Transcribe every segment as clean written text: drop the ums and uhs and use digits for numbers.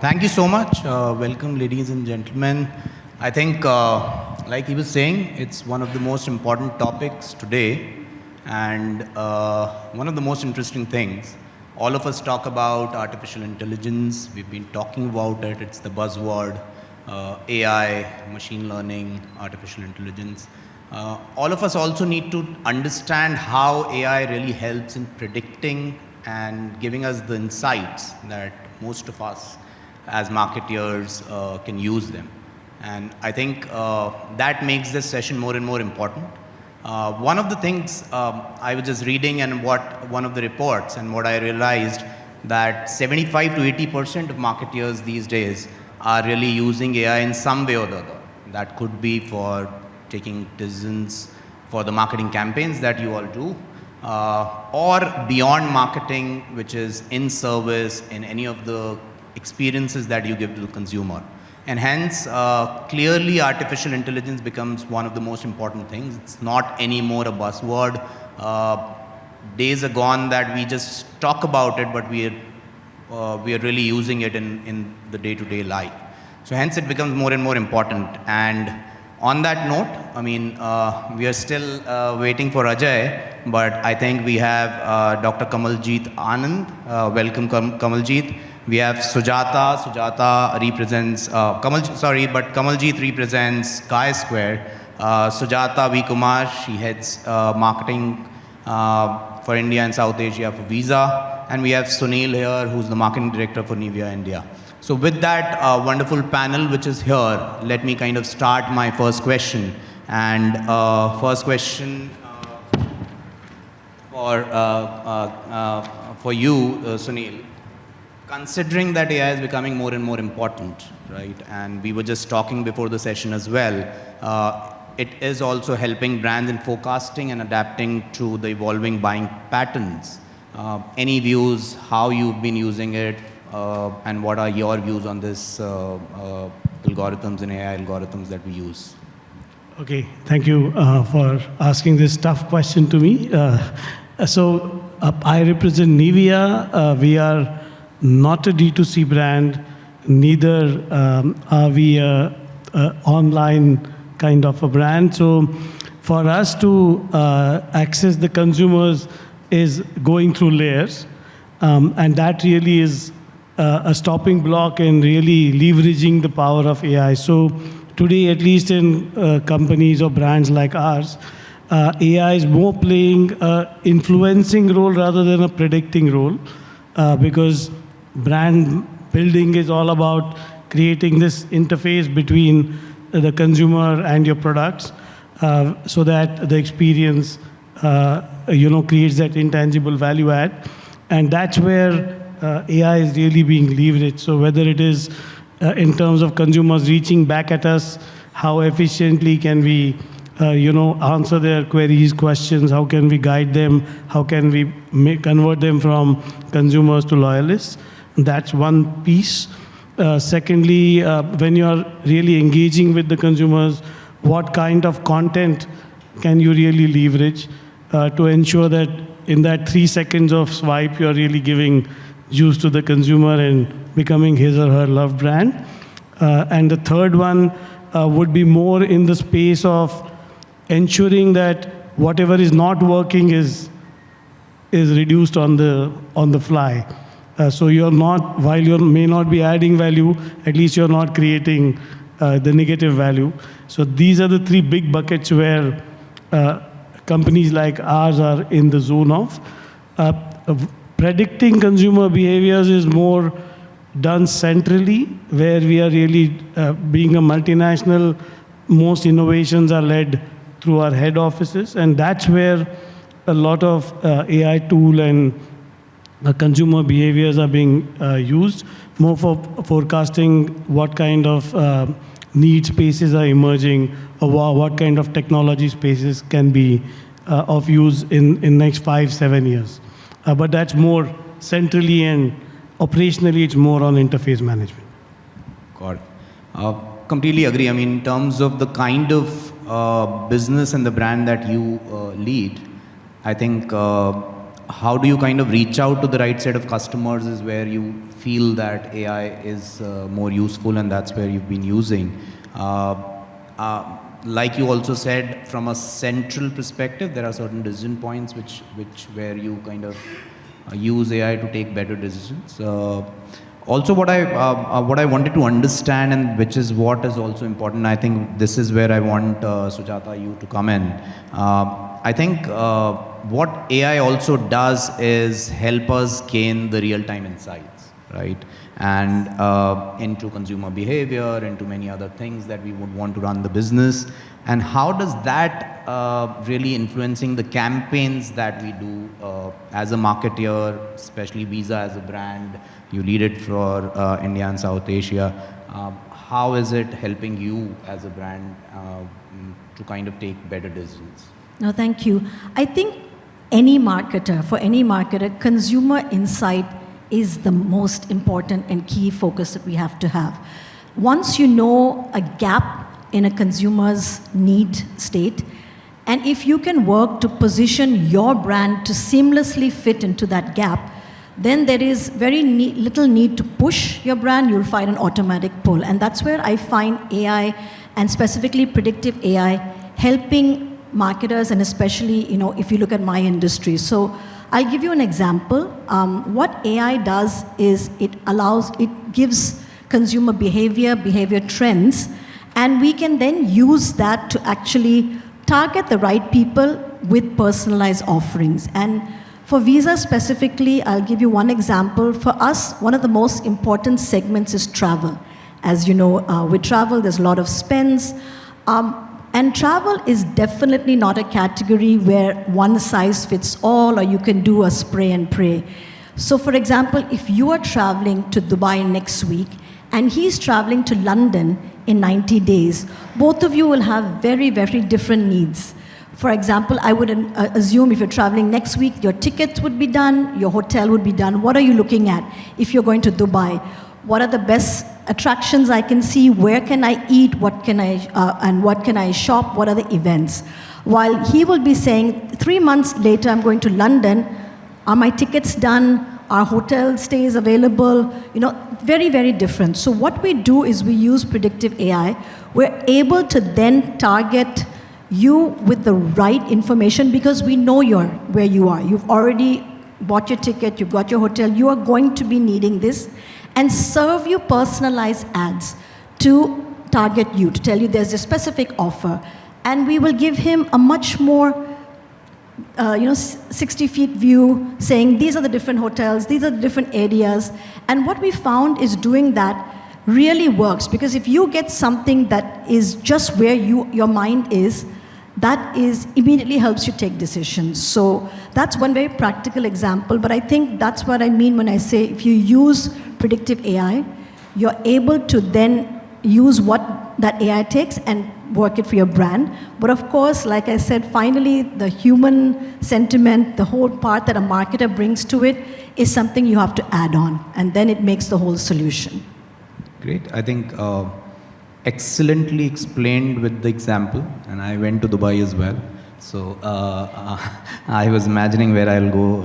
Thank you so much. Welcome, ladies and gentlemen. I think, like he was saying, it's one of the most important topics today and one of the most interesting things. All of us talk about artificial intelligence. We've been talking about it. It's the buzzword, AI, machine learning, artificial intelligence. All of us also need to understand how AI really helps in predicting and giving us the insights that most of us as marketeers can use them. And I think that makes this session more and more important. One of the things I was just reading and one of the reports and what I realized that 75 to 80% of marketeers these days are really using AI in some way or the other. That could be for taking decisions for the marketing campaigns that you all do, or beyond marketing, which is in service in any of the experiences that you give to the consumer. And hence, clearly artificial intelligence becomes one of the most important things. It's not anymore a buzzword. Days are gone that we just talk about it, but we are really using it in the day-to-day life. So hence it becomes more and more important. And on that note, I mean, we are still waiting for Ajay, but I think we have Dr. Kamaljit Anand. Welcome, Kamaljit. We have Sujatha. Sujatha represents, Kamaljit represents Chi Square. Sujatha V. Kumar, she heads marketing for India and South Asia for Visa. And we have Sunil here, who's the marketing director for Nivea India. So with that wonderful panel which is here, let me kind of start my first question. And first question for you, Sunil. Considering that AI is becoming more and more important, right? And we were just talking before the session as well. It is also helping brands in forecasting and adapting to the evolving buying patterns. Any views, how you've been using it, and what are your views on this algorithms and AI algorithms that we use? Okay, thank you for asking this tough question to me. I represent Nivea. We are not a D2C brand, neither are we a online kind of a brand. So for us to access the consumers is going through layers, and that really is a stopping block in really leveraging the power of AI. So today, at least in companies or brands like ours, AI is more playing an influencing role rather than a predicting role, because brand building is all about creating this interface between the consumer and your products, so that the experience creates that intangible value add. And that's where AI is really being leveraged. So whether it is in terms of consumers reaching back at us, how efficiently can we answer their queries, questions, how can we guide them, how can we convert them from consumers to loyalists. That's one piece. Secondly, when you're really engaging with the consumers, what kind of content can you really leverage to ensure that in that 3 seconds of swipe, you're really giving juice to the consumer and becoming his or her loved brand. And the third one would be more in the space of ensuring that whatever is not working is reduced on the fly. So you're not, while you may not be adding value, at least you're not creating the negative value. So these are the 3 big buckets where companies like ours are in the zone of. Predicting consumer behaviors is more done centrally, where we are really being a multinational, most innovations are led through our head offices, and that's where a lot of AI tool and consumer behaviors are being used, more for forecasting what kind of need spaces are emerging, or what kind of technology spaces can be of use in next 5-7 years. But that's more centrally, and operationally it's more on interface management. Got it. Completely agree. I mean, in terms of the kind of business and the brand that you lead, I think how do you kind of reach out to the right set of customers is where you feel that AI is more useful, and that's where you've been using. Like you also said, from a central perspective, there are certain decision points where you kind of use AI to take better decisions. Also, what I wanted to understand, and which is what is also important, I think this is where I want Sujatha, you to come in. I think what AI also does is help us gain the real-time insights, right? And into consumer behavior, into many other things that we would want to run the business. And how does that really influencing the campaigns that we do as a marketeer, especially Visa as a brand? You lead it for India and South Asia. How is it helping you as a brand to kind of take better decisions? No, thank you. I think for any marketer, consumer insight is the most important and key focus that we have to have. Once you know a gap in a consumer's need state, and if you can work to position your brand to seamlessly fit into that gap, then there is very little need to push your brand. You'll find an automatic pull. And that's where I find AI, and specifically predictive AI, helping marketers, and especially, if you look at my industry. So I'll give you an example. What AI does is it gives consumer behavior trends, and we can then use that to actually target the right people with personalized offerings. And for Visa specifically, I'll give you one example. For us, one of the most important segments is travel. As you know, with travel, there's a lot of spends. And travel is definitely not a category where one size fits all, or you can do a spray and pray. So for example, if you are traveling to Dubai next week, and he's traveling to London in 90 days, both of you will have very, very different needs. For example, I would assume if you're traveling next week, your tickets would be done, your hotel would be done. What are you looking at if you're going to Dubai? What are the best attractions I can see? Where can I eat? What can I shop? What are the events? While he will be saying, 3 months later, I'm going to London. Are my tickets done? Are hotel stays available? Very, very different. So what we do is we use predictive AI. We're able to then target you with the right information because we know where you are. You've already bought your ticket, you've got your hotel, you are going to be needing this, and serve you personalized ads to target you, to tell you there's a specific offer. And we will give him a much more 60 feet view, saying these are the different hotels, these are the different areas. And what we found is doing that really works, because if you get something that is just where your mind is, that immediately helps you take decisions. So that's one very practical example, but I think that's what I mean when I say if you use predictive AI, you're able to then use what that AI takes and work it for your brand. But of course, like I said, finally, the human sentiment, the whole part that a marketer brings to it is something you have to add on, and then it makes the whole solution. Great. I think excellently explained with the example, and I went to Dubai as well. So I was imagining where I'll go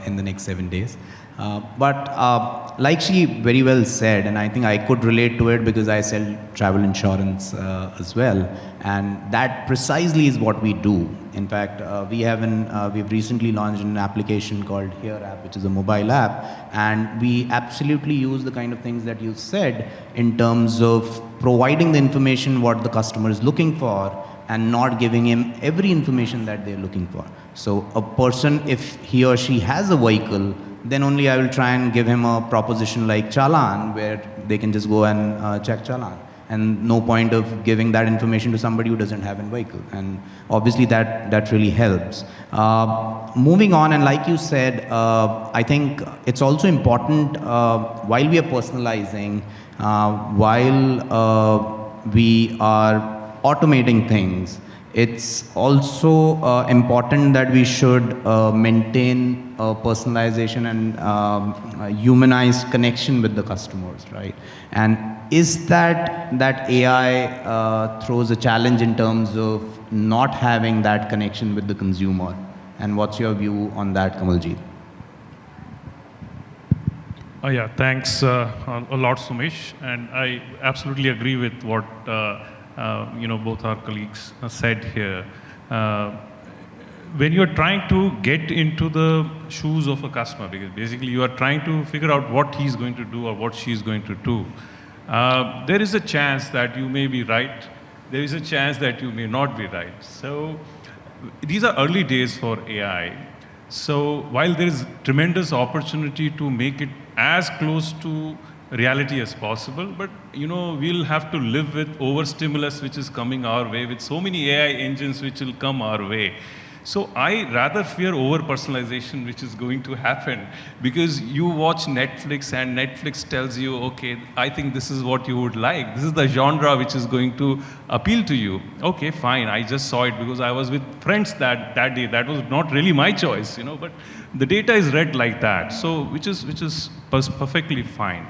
in the next 7 days. But like she very well said, and I think I could relate to it because I sell travel insurance as well, and that precisely is what we do. In fact, we've recently launched an application called Here app, which is a mobile app, and we absolutely use the kind of things that you said in terms of providing the information what the customer is looking for and not giving him every information that they're looking for. So a person, if he or she has a vehicle, then only I will try and give him a proposition like Challan, where they can just go and check Challan. And no point of giving that information to somebody who doesn't have a vehicle. And obviously that really helps. Moving on, and like you said, I think it's also important while we are personalizing, while we are automating things, it's also important that we should maintain personalization and humanized connection with the customers, right? And is that AI throws a challenge in terms of not having that connection with the consumer And what's your view on that, Kamaljit? Yeah, thanks a lot, Somesh. And I absolutely agree with what both our colleagues said here. When you're trying to get into the shoes of a customer, because basically you are trying to figure out what he's going to do or what she's going to do, there is a chance that you may be right. There is a chance that you may not be right. So these are early days for AI. So while there is tremendous opportunity to make it as close to reality as possible, but we'll have to live with overstimulus which is coming our way, with so many AI engines which will come our way. So I rather fear over-personalization which is going to happen, because you watch Netflix and Netflix tells you, okay, I think this is what you would like. This is the genre which is going to appeal to you. Okay, fine, I just saw it because I was with friends that day. That was not really my choice, but the data is read like that. So which is perfectly fine.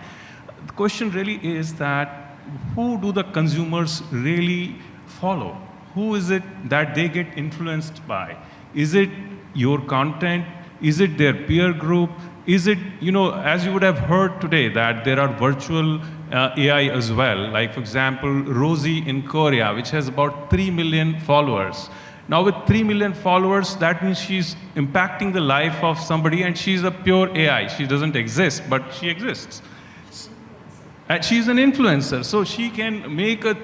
The question really is that who do the consumers really follow? Who is it that they get influenced by? Is it your content? Is it their peer group? Is it, as you would have heard today, that there are virtual AI as well. Like, for example, Rosie in Korea, which has about 3 million followers. Now, with 3 million followers, that means she's impacting the life of somebody, and she's a pure AI. She doesn't exist, but she exists. And she's an influencer, so she can make a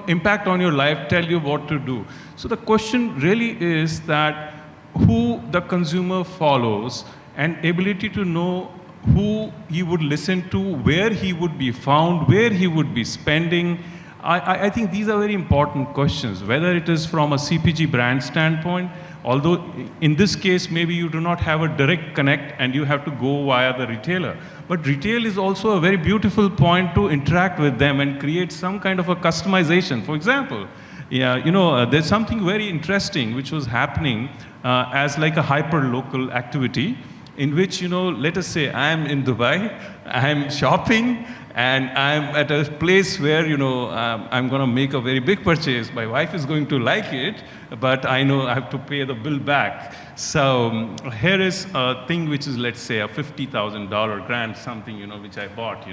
impact on your life, tell you what to do. So the question really is that who the consumer follows, and ability to know who he would listen to, where he would be found, where he would be spending. I think these are very important questions, whether it is from a CPG brand standpoint, although in this case, maybe you do not have a direct connect and you have to go via the retailer. But retail is also a very beautiful point to interact with them and create some kind of a customization. For example, there's something very interesting which was happening as like a hyper-local activity, in which, let us say I'm in Dubai, I'm shopping, and I'm at a place where, I'm going to make a very big purchase. My wife is going to like it, but I know I have to pay the bill back. So here is a thing which is, let's say, a $50,000 grand something, which I bought,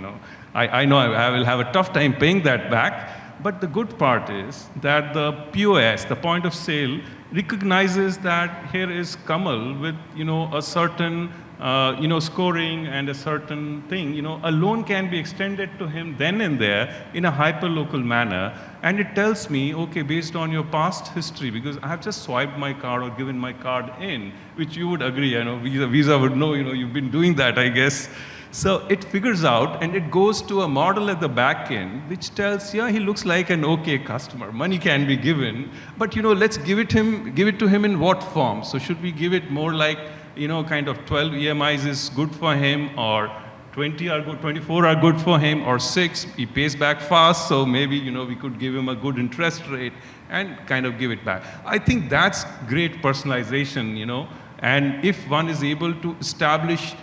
I know I will have a tough time paying that back. But the good part is that the POS, the point of sale, recognizes that here is Kamal with, a certain, scoring and a certain thing. A loan can be extended to him then and there in a hyper-local manner. And it tells me, okay, based on your past history, because I have just swiped my card or given my card in, which you would agree, Visa would know, you've been doing that, I guess. So it figures out, and it goes to a model at the back end, which tells, yeah, he looks like an okay customer. Money can be given, but let's give it to him in what form? So should we give it more like, kind of 12 EMIs is good for him, or 20 are good, 24 are good for him, or 6, he pays back fast, so maybe, we could give him a good interest rate and kind of give it back. I think that's great personalization, and if one is able to establish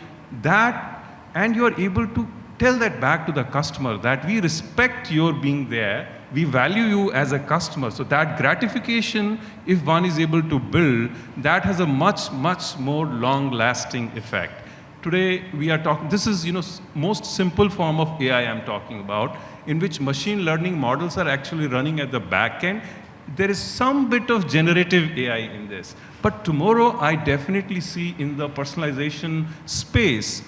that, and you are able to tell that back to the customer, that we respect your being there, we value you as a customer. So that gratification, if one is able to build, that has a much, much more long-lasting effect. Today, we are talking, this is, most simple form of AI I'm talking about, in which machine learning models are actually running at the back end. There is some bit of generative AI in this. But tomorrow, I definitely see in the personalization space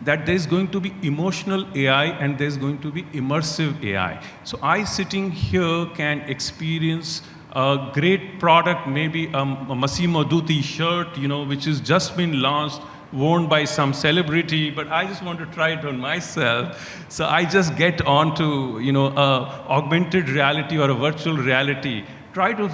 that there's going to be emotional AI and there's going to be immersive AI. So I, sitting here, can experience a great product, maybe a Massimo Dutti shirt, which has just been launched, worn by some celebrity, but I just want to try it on myself. So I just get onto, augmented reality or a virtual reality, try to,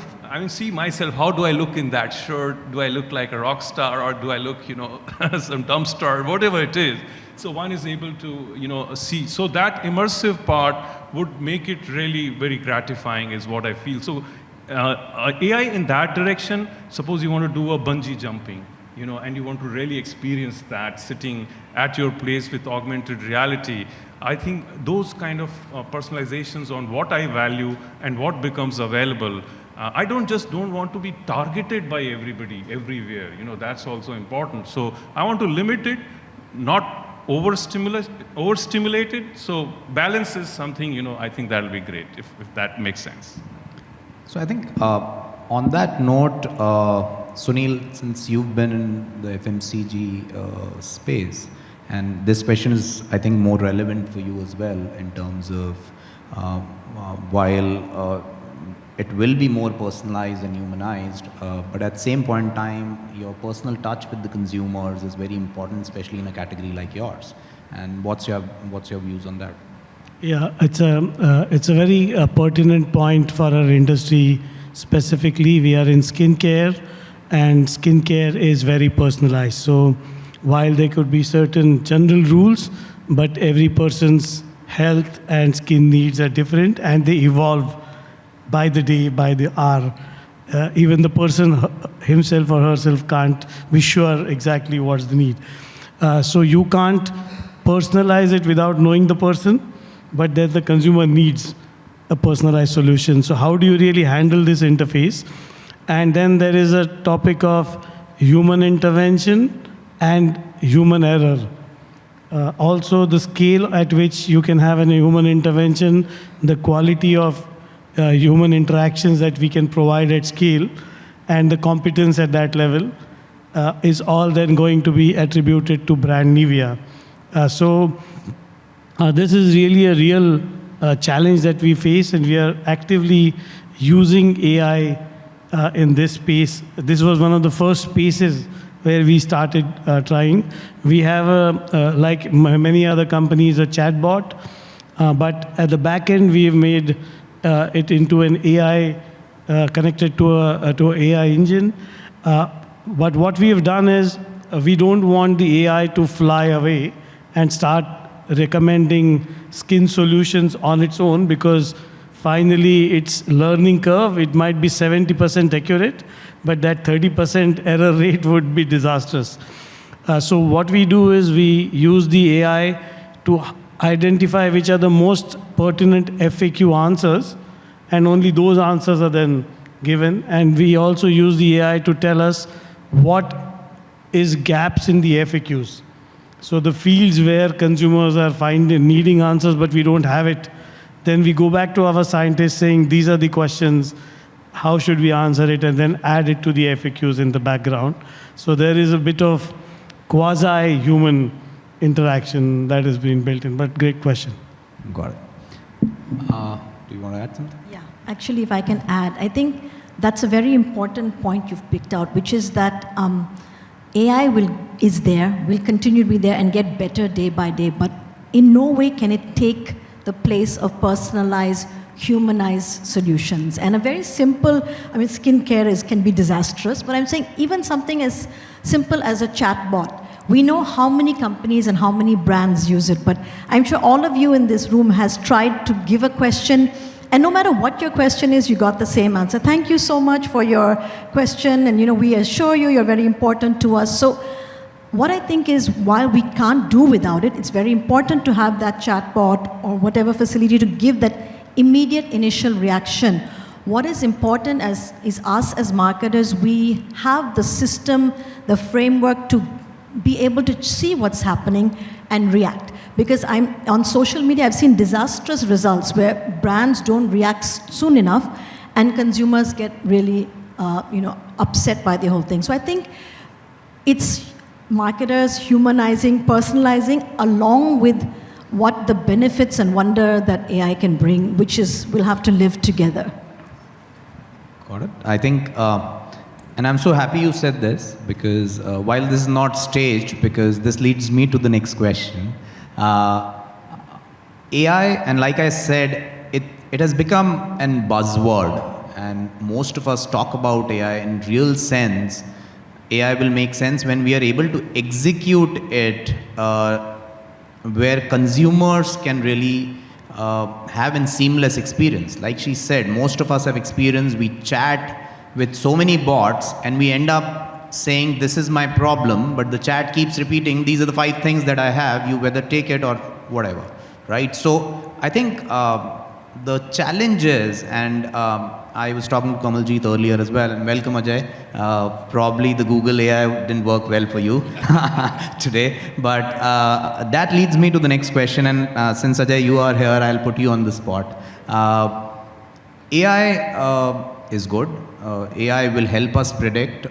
see myself, how do I look in that shirt? Do I look like a rock star, or do I look, some dumpster, whatever it is? So one is able to, see. So that immersive part would make it really very gratifying, is what I feel. So AI in that direction, suppose you want to do a bungee jumping, and you want to really experience that sitting at your place with augmented reality. I think those kind of personalizations on what I value and what becomes available I don't want to be targeted by everybody, everywhere. That's also important. So I want to limit it, not overstimulate it. So balance is something, I think that'll be great if that makes sense. So I think on that note, Sunil, since you've been in the FMCG space, and this question is, I think, more relevant for you as well in terms of while it will be more personalized and humanized, but at the same point in time, your personal touch with the consumers is very important, especially in a category like yours. And what's your views on that? Yeah, it's a very pertinent point for our industry. Specifically, we are in skincare, and skincare is very personalized. So while there could be certain general rules, but every person's health and skin needs are different, and they evolve by the day, by the hour. Even the person himself or herself can't be sure exactly what's the need. So you can't personalize it without knowing the person, but then the consumer needs a personalized solution. So how do you really handle this interface? And then there is a topic of human intervention and human error. Also the scale at which you can have a human intervention, the quality of human interactions that we can provide at scale, and the competence at that level is all then going to be attributed to brand Nivea. So this is really a real challenge that we face, and we are actively using AI in this space. This was one of the first spaces where we started trying. We have, like many other companies, a chatbot, but at the back end, we have made it into an AI connected to an AI engine. But what we have done is we don't want the AI to fly away and start recommending skin solutions on its own, because finally its learning curve, it might be 70% accurate, but that 30% error rate would be disastrous. So what we do is we use the AI to identify which are the most pertinent FAQ answers, and only those answers are then given. And we also use the AI to tell us what is gaps in the FAQs. So the fields where consumers are needing answers, but we don't have it, then we go back to our scientists saying, these are the questions, how should we answer it, and then add it to the FAQs in the background. So there is a bit of quasi-human interaction that is being built in, but great question. Got it. Do you want to add something? Yeah, actually, if I can add, I think that's a very important point you've picked out, which is that AI is there, will continue to be there and get better day by day, but in no way can it take the place of personalized, humanized solutions. And a very simple, skincare can be disastrous, but I'm saying even something as simple as a chatbot. We know how many companies and how many brands use it, but I'm sure all of you in this room has tried to give a question, and no matter what your question is, you got the same answer. Thank you so much for your question, and we assure you you're very important to us. So what I think is, while we can't do without it, it's very important to have that chatbot or whatever facility to give that immediate initial reaction. What is important is us as marketers, we have the system, the framework to be able to see what's happening and react. Because on social media, I've seen disastrous results where brands don't react soon enough and consumers get really upset by the whole thing. So I think it's marketers humanizing, personalizing, along with what the benefits and wonder that AI can bring, which will have to live together. Got it. I think, and I'm so happy you said this, because while this is not staged, because this leads me to the next question. AI, and like I said, it has become an buzzword, and most of us talk about AI in real sense. AI will make sense when we are able to execute it where consumers can really have a seamless experience. Like she said, most of us have experience, we chat with so many bots and we end up saying, this is my problem, but the chat keeps repeating, these are the 5 things that I have, you whether take it or whatever, right? So I think the challenges and I was talking to Kamaljit earlier as well, and welcome Ajay. Probably the Google AI didn't work well for you today, but that leads me to the next question, and since Ajay, you are here, I'll put you on the spot. AI is good. AI will help us predict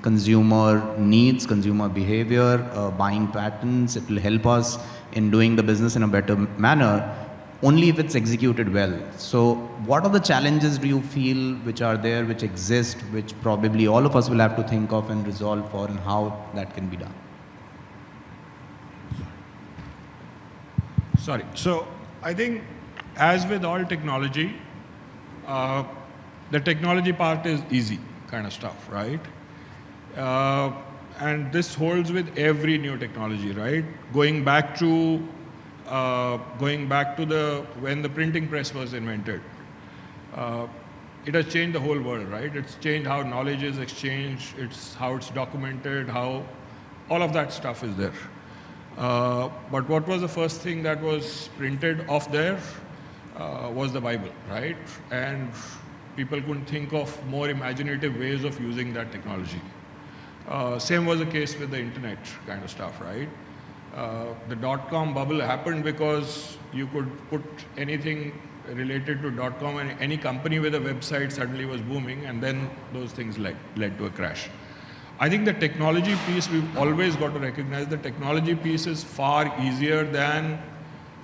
consumer needs, consumer behavior, buying patterns. It will help us in doing the business in a better manner, only if it's executed well. So what are the challenges do you feel which are there, which exist, which probably all of us will have to think of and resolve for, and how that can be done? Sorry. So I think, as with all technology, the technology part is easy kind of stuff, right? And this holds with every new technology, right? Going back to when the printing press was invented, it has changed the whole world, right? It's changed how knowledge is exchanged, how it's documented, how all of that stuff is there. But what was the first thing that was printed off there was the Bible, right? And people couldn't think of more imaginative ways of using that technology. Same was the case with the internet kind of stuff, right? The dot-com bubble happened because you could put anything related to dot-com, and any company with a website suddenly was booming, and then those things led to a crash. I think the technology piece, we've always got to recognize the technology piece is far easier than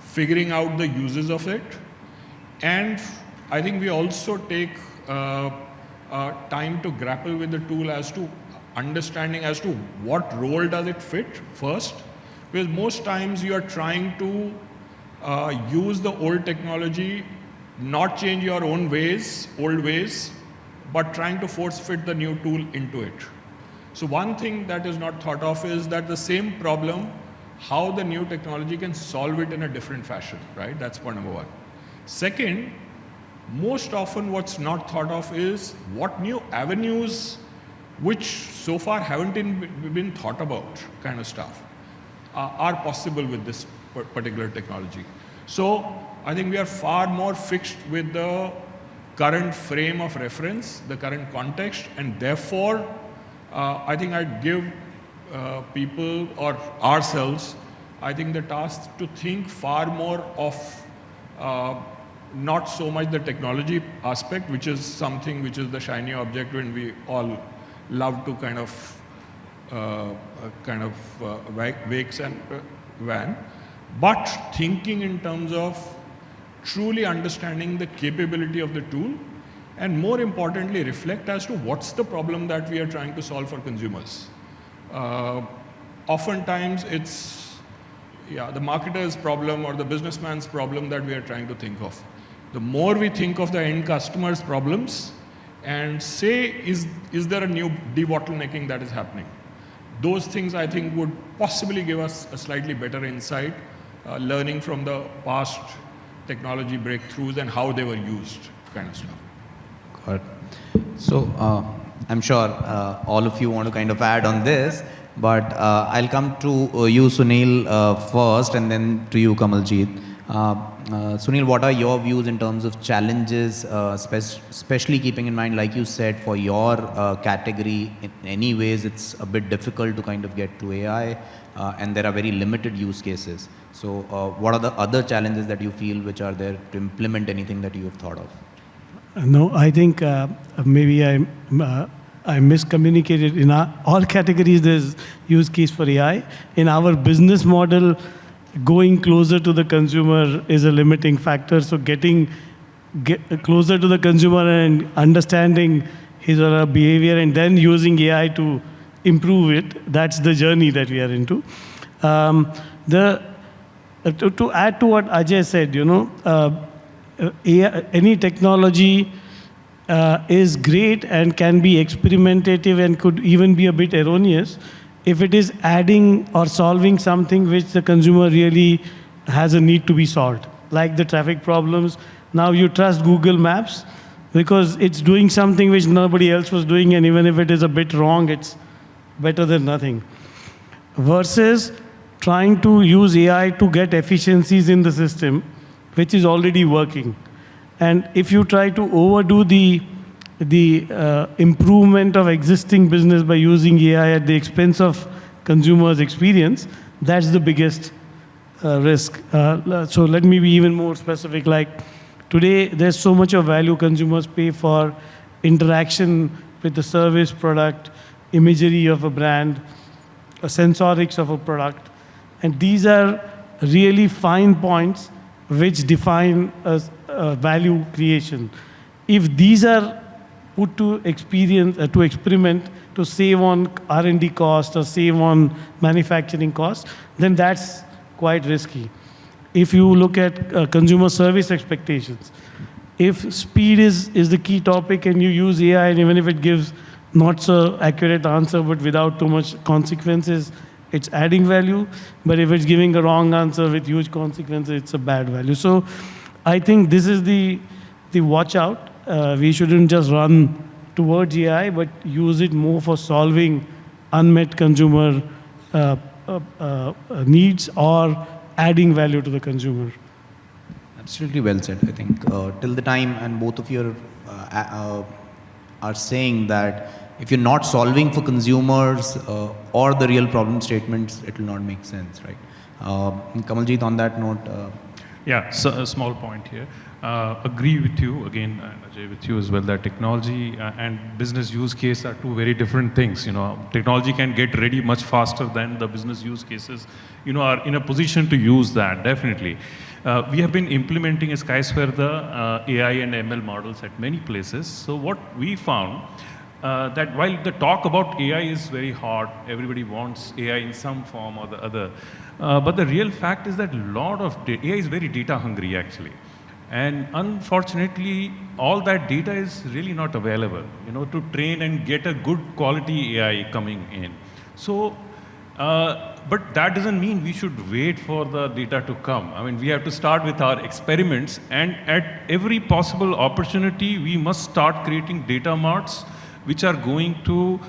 figuring out the uses of it. And I think we also take time to grapple with the tool as to understanding as to what role does it fit first. Because most times you are trying to use the old technology, not change your own ways, old ways, but trying to force fit the new tool into it. So one thing that is not thought of is that the same problem, how the new technology can solve it in a different fashion, right? That's point number one. Second, most often what's not thought of is what new avenues, which so far haven't been thought about kind of stuff, are possible with this particular technology. So I think we are far more fixed with the current frame of reference, the current context, and therefore I think I'd give people or ourselves, I think the task to think far more of not so much the technology aspect, which is something which is the shiny object when we all love to kind of wakes and van, but thinking in terms of truly understanding the capability of the tool, and more importantly, reflect as to what's the problem that we are trying to solve for consumers. Oftentimes, it's the marketer's problem or the businessman's problem that we are trying to think of. The more we think of the end customer's problems and say, is there a new debottlenecking that is happening? Those things, I think, would possibly give us a slightly better insight, learning from the past technology breakthroughs and how they were used, kind of stuff. Got it. So I'm sure all of you want to kind of add on this, but I'll come to you, Sunil, first, and then to you, Kamaljit. Sunil, what are your views in terms of challenges, especially keeping in mind, like you said, for your category, in any ways, it's a bit difficult to kind of get to AI, and there are very limited use cases. So what are the other challenges that you feel which are there to implement anything that you have thought of? No, I think maybe I miscommunicated. In all categories, there's use case for AI. In our business model, going closer to the consumer is a limiting factor. So get closer to the consumer and understanding his or her behavior and then using AI to improve it, that's the journey that we are into. To add to what Ajay said, AI, any technology is great and can be experimentative and could even be a bit erroneous if it is adding or solving something which the consumer really has a need to be solved, like the traffic problems. Now you trust Google Maps because it's doing something which nobody else was doing, and even if it is a bit wrong, it's better than nothing. Versus trying to use AI to get efficiencies in the system, which is already working. And if you try to overdo the improvement of existing business by using AI at the expense of consumers' experience, that's the biggest risk. So let me be even more specific. Like today, there's so much of value consumers pay for interaction with the service, product, imagery of a brand, sensorics of a product. And these are really fine points which define a value creation. If these are put to experiment to save on R&D cost or save on manufacturing cost, then that's quite risky. If you look at consumer service expectations, if speed is the key topic and you use AI, and even if it gives not so accurate answer but without too much consequences, it's adding value. But if it's giving a wrong answer with huge consequences, it's a bad value. So I think this is the watch out. We shouldn't just run towards AI, but use it more for solving unmet consumer needs or adding value to the consumer. Absolutely well said. I think till the time, and both of you are saying that if you're not solving for consumers or the real problem statements, it will not make sense, right? Kamaljit, on that note. Yeah, so a small point here. Agree with you, again, Ajay, with you as well, that technology and business use case are two very different things. Technology can get ready much faster than the business use cases, are in a position to use that, definitely. We have been implementing as Skysware the AI and ML models at many places. So what we found, that while the talk about AI is very hard, everybody wants AI in some form or the other, but the real fact is that AI is very data hungry actually. And unfortunately, all that data is really not available, to train and get a good quality AI coming in. So, but that doesn't mean we should wait for the data to come. I mean, we have to start with our experiments, and at every possible opportunity, we must start creating data marts which are going to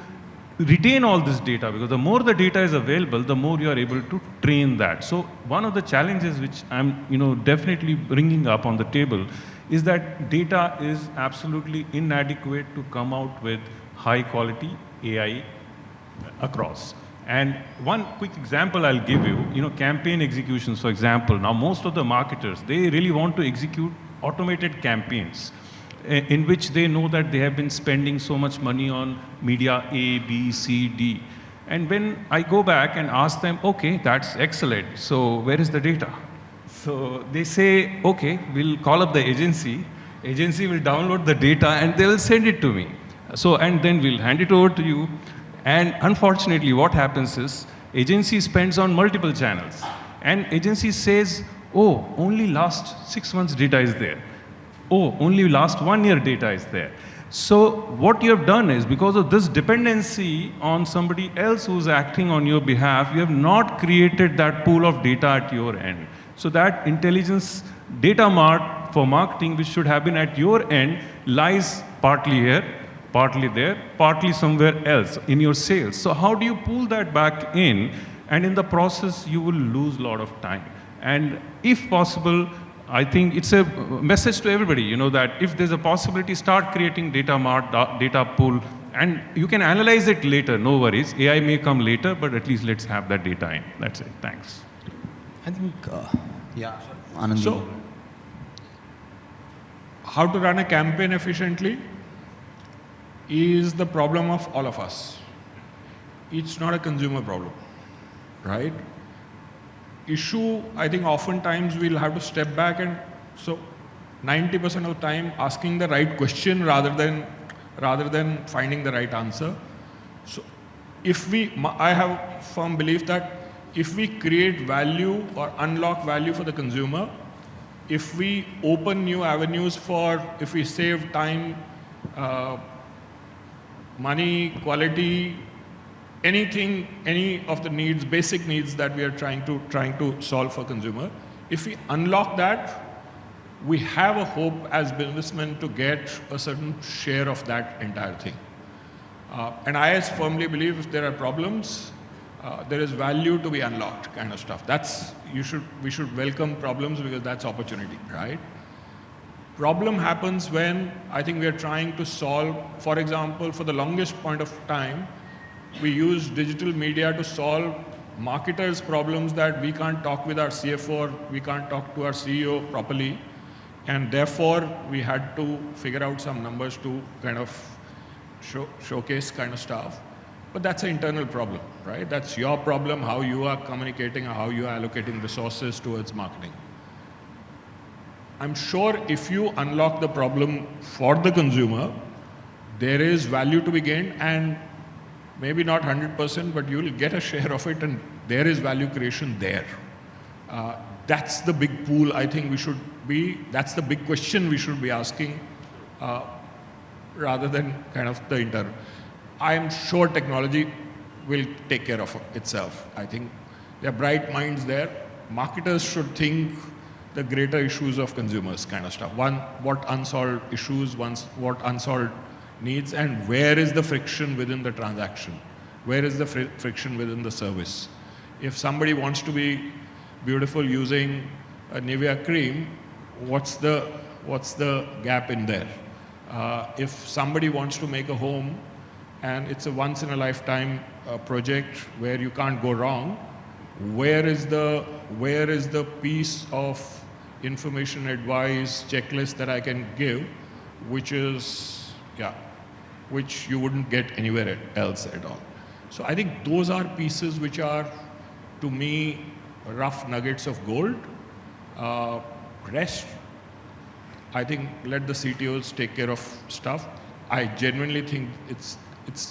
retain all this data, because the more the data is available, the more you are able to train that. So one of the challenges which I'm definitely bringing up on the table is that data is absolutely inadequate to come out with high quality AI across. And one quick example I'll give you, campaign executions, for example. Now most of the marketers, they really want to execute automated campaigns in which they know that they have been spending so much money on media A, B, C, D. And when I go back and ask them, okay, that's excellent, so where is the data? So they say, okay, we'll call up the agency will download the data and they'll send it to me. So, and then we'll hand it over to you. And unfortunately, what happens is, agency spends on multiple channels. And agency says, oh, only last 6 months data is there. Oh, only last 1 year data is there. So what you have done is, because of this dependency on somebody else who's acting on your behalf, you have not created that pool of data at your end. So that intelligence data mart for marketing, which should have been at your end, lies partly here, partly there, partly somewhere else in your sales. So how do you pull that back in? And in the process, you will lose a lot of time. And if possible, I think it's a message to everybody, that if there's a possibility, start creating data mart, data pool, and you can analyze it later, no worries. AI may come later, but at least let's have that data in. That's it. Thanks. I think, yeah, Anand. So, how to run a campaign efficiently is the problem of all of us. It's not a consumer problem, right? Issue, I think oftentimes we'll have to step back, and so 90% of the time asking the right question rather than finding the right answer. So I have a firm belief that if we create value or unlock value for the consumer, if we open new avenues if we save time, money, quality, anything, any of the needs, basic needs that we are trying to solve for consumer, if we unlock that, we have a hope as businessmen to get a certain share of that entire thing. And I firmly believe if there are problems, there is value to be unlocked, kind of stuff. We should welcome problems because that's opportunity, right? Problem happens when I think we are trying to solve, for example, for the longest point of time, we use digital media to solve marketers' problems that we can't talk with our CFO or we can't talk to our CEO properly. And therefore, we had to figure out some numbers to kind of showcase kind of stuff. But that's an internal problem, right? That's your problem, how you are communicating or how you are allocating resources towards marketing. I'm sure if you unlock the problem for the consumer, there is value to be gained, and maybe not 100%, but you will get a share of it, and there is value creation there. That's the big pool I think we should be, that's the big question we should be asking, rather than kind of the internal. I am sure technology will take care of itself. I think there are bright minds there. Marketers should think the greater issues of consumers kind of stuff. One, what unsolved issues, what unsolved needs, and where is the friction within the transaction? Where is the friction within the service? If somebody wants to be beautiful using a Nivea cream, what's the gap in there? If somebody wants to make a home and it's a once in a lifetime project where you can't go wrong, where is the piece of information, advice, checklist that I can give, which you wouldn't get anywhere else at all. So I think those are pieces which are, to me, rough nuggets of gold. Rest, I think, let the CTOs take care of stuff. I genuinely think it's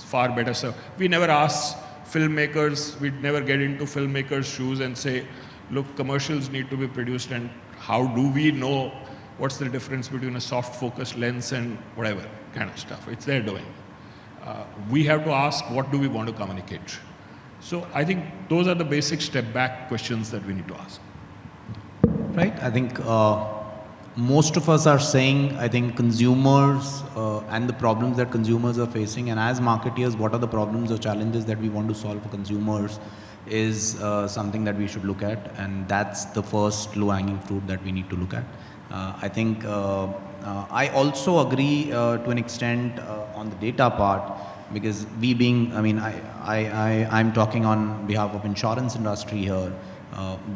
far better. So we never ask filmmakers, we'd never get into filmmakers' shoes and say, look, commercials need to be produced, and how do we know what's the difference between a soft focus lens and whatever kind of stuff? It's their doing. We have to ask, what do we want to communicate? So I think those are the basic step back questions that we need to ask. Right. I think most of us are saying, I think consumers and the problems that consumers are facing, and as marketeers, what are the problems or challenges that we want to solve for consumers is something that we should look at, and that's the first low-hanging fruit that we need to look at. I think I also agree to an extent on the data part, because we being, I mean, I'm talking on behalf of insurance industry here.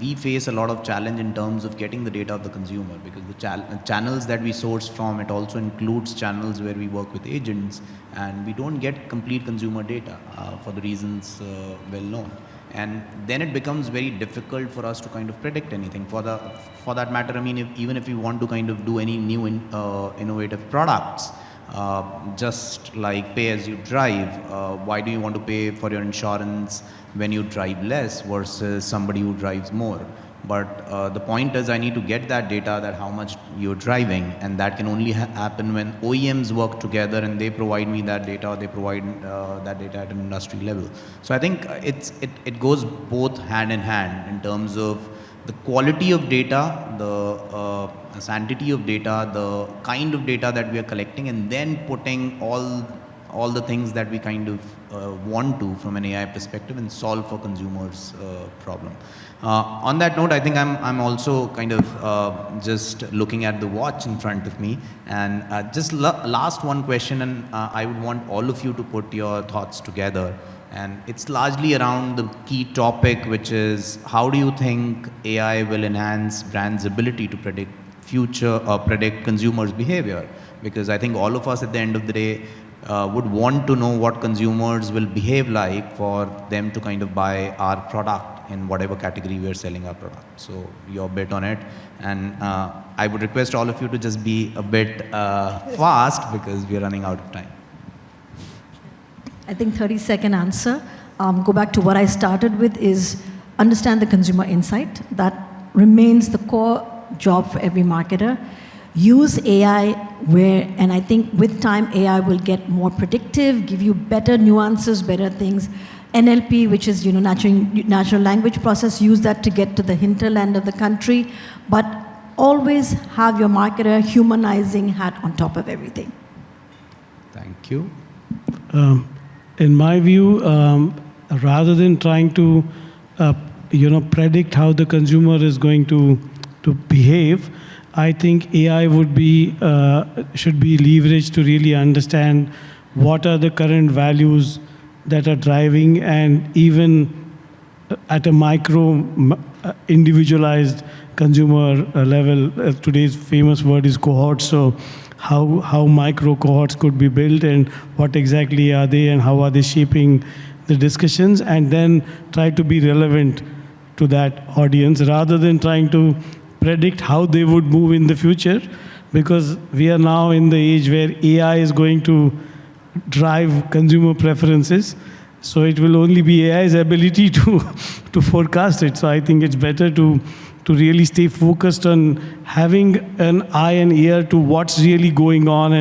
We face a lot of challenge in terms of getting the data of the consumer, because the channels that we source from, it also includes channels where we work with agents, and we don't get complete consumer data for the reasons well known. And then it becomes very difficult for us to kind of predict anything. For that matter, I mean, even if we want to kind of do any new innovative products, just like pay as you drive, why do you want to pay for your insurance when you drive less versus somebody who drives more? But the point is, I need to get that data, that how much you're driving, and that can only happen when OEMs work together and they provide me that data, or they provide that data at an industry level. So I think it goes both hand in hand in terms of the quality of data, the sanctity of data, the kind of data that we are collecting, and then putting all the things that we kind of want to from an AI perspective and solve for consumers' problem. On that note, I think I'm also kind of just looking at the watch in front of me, and just last one question, and I would want all of you to put your thoughts together. And it's largely around the key topic, which is, how do you think AI will enhance brands' ability to predict future or predict consumers' behavior? Because I think all of us at the end of the day would want to know what consumers will behave like for them to kind of buy our product in whatever category we are selling our product. So your bit on it, and I would request all of you to just be a bit fast, because we are running out of time. I think 30-second answer. Go back to what I started with, is understand the consumer insight. That remains the core job for every marketer. Use AI where, and I think with time, AI will get more predictive, give you better nuances, better things. NLP, which is natural language process, use that to get to the hinterland of the country. But always have your marketer humanizing hat on top of everything. Thank you. In my view, rather than trying to, predict how the consumer is going to behave, I think AI should be leveraged to really understand what are the current values that are driving, and even at a individualized consumer level. Today's famous word is cohorts. So how micro cohorts could be built, and what exactly are they, and how are they shaping the discussions, and then try to be relevant to that audience rather than trying to predict how they would move in the future, because we are now in the age where AI is going to drive consumer preferences. So it will only be AI's ability to forecast it. So I think it's better to really stay focused on having an eye and ear to what's really going on,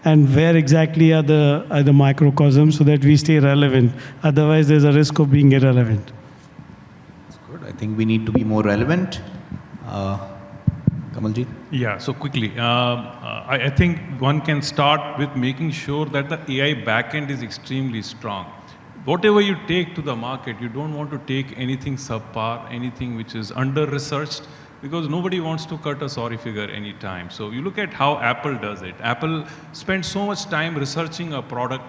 and where exactly are the microcosms, so that we stay relevant. Otherwise, there's a risk of being irrelevant. That's good. I think we need to be more relevant. Kamaljit? Yeah, so quickly, I think one can start with making sure that the AI backend is extremely strong. Whatever you take to the market, you don't want to take anything subpar, anything which is under-researched, because nobody wants to cut a sorry figure anytime. So you look at how Apple does it. Apple spends so much time researching a product.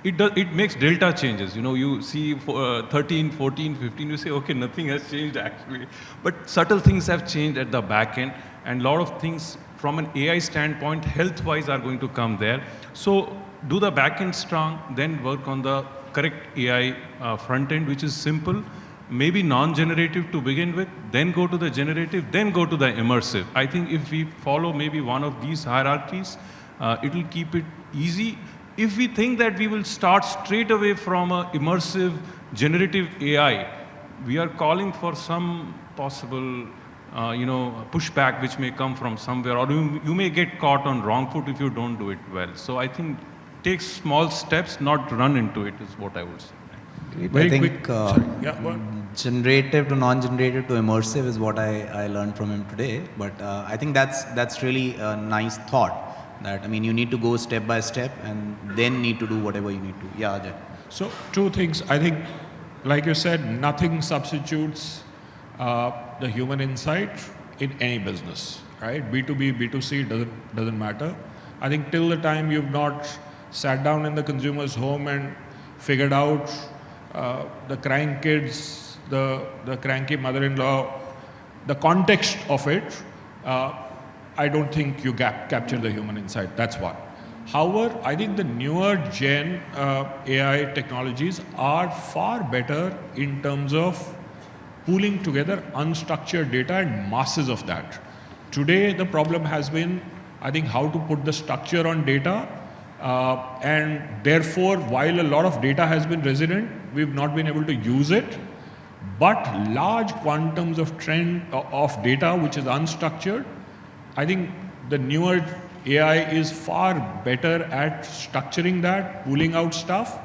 It makes delta changes. You know, you see 13, 14, 15, you say, okay, nothing has changed actually. But subtle things have changed at the back end, and a lot of things from an AI standpoint, health-wise, are going to come there. So do the back end strong, then work on the correct AI front end, which is simple, maybe non-generative to begin with, then go to the generative, then go to the immersive. I think if we follow maybe one of these hierarchies, it will keep it easy. If we think that we will start straight away from a immersive generative AI, we are calling for some possible pushback which may come from somewhere, or you may get caught on wrong foot if you don't do it well. So I think take small steps, not run into it, is what I would say. I think generative to non-generative to immersive is what I learned from him today. But I think that's really a nice thought. That, I mean, you need to go step by step and then need to do whatever you need to. Yeah, Ajay. So two things. I think, like you said, nothing substitutes the human insight in any business, right? B2B, B2C, doesn't matter. I think till the time you've not sat down in the consumer's home and figured out the crying kids, the cranky mother-in-law, the context of it, I don't think you capture the human insight. That's one. However, I think the newer gen AI technologies are far better in terms of pooling together unstructured data and masses of that. Today, the problem has been, I think, how to put the structure on data, and therefore, while a lot of data has been resident, we've not been able to use it. But large quantums of data which is unstructured, I think the newer AI is far better at structuring that, pulling out stuff,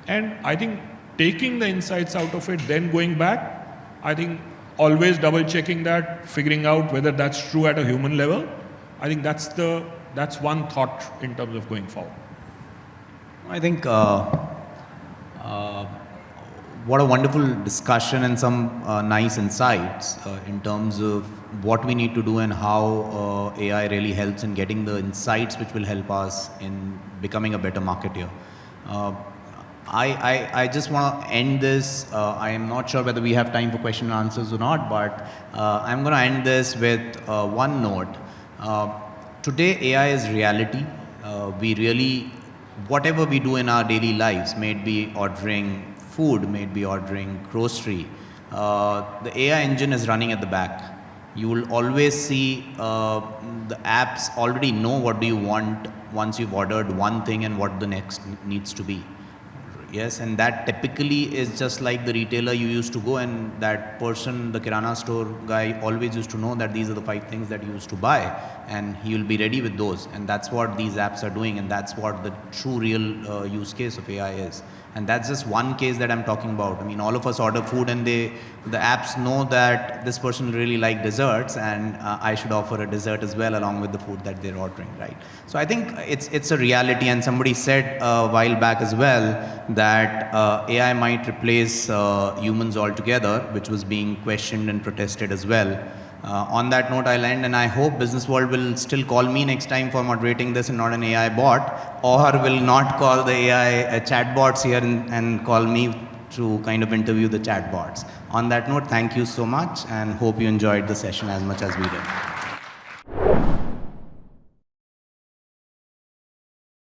and I think taking the insights out of it, then going back, I think always double checking that, figuring out whether that's true at a human level. I think that's one thought in terms of going forward. I think what a wonderful discussion and some nice insights in terms of what we need to do and how AI really helps in getting the insights which will help us in becoming a better marketer. I just want to end this. I am not sure whether we have time for question and answers or not, but I'm going to end this with one note. Today, AI is reality. We really, whatever we do in our daily lives, may it be ordering food, may it be ordering grocery, the AI engine is running at the back. You will always see the apps already know what do you want once you've ordered one thing and what the next needs to be. Yes, and that typically is just like the retailer you used to go, and that person, the Kirana store guy, always used to know that these are the 5 things that you used to buy, and he will be ready with those. And that's what these apps are doing, and that's what the true real use case of AI is. And that's just one case that I'm talking about. I mean, all of us order food, and the apps know that this person really like desserts, and I should offer a dessert as well along with the food that they're ordering, right? So I think it's a reality, and somebody said a while back as well that AI might replace humans altogether, which was being questioned and protested as well. On that note, I'll end, and I hope Business World will still call me next time for moderating this and not an AI bot, or will not call the AI chatbots here and call me to kind of interview the chatbots. On that note, thank you so much, and hope you enjoyed the session as much as we did.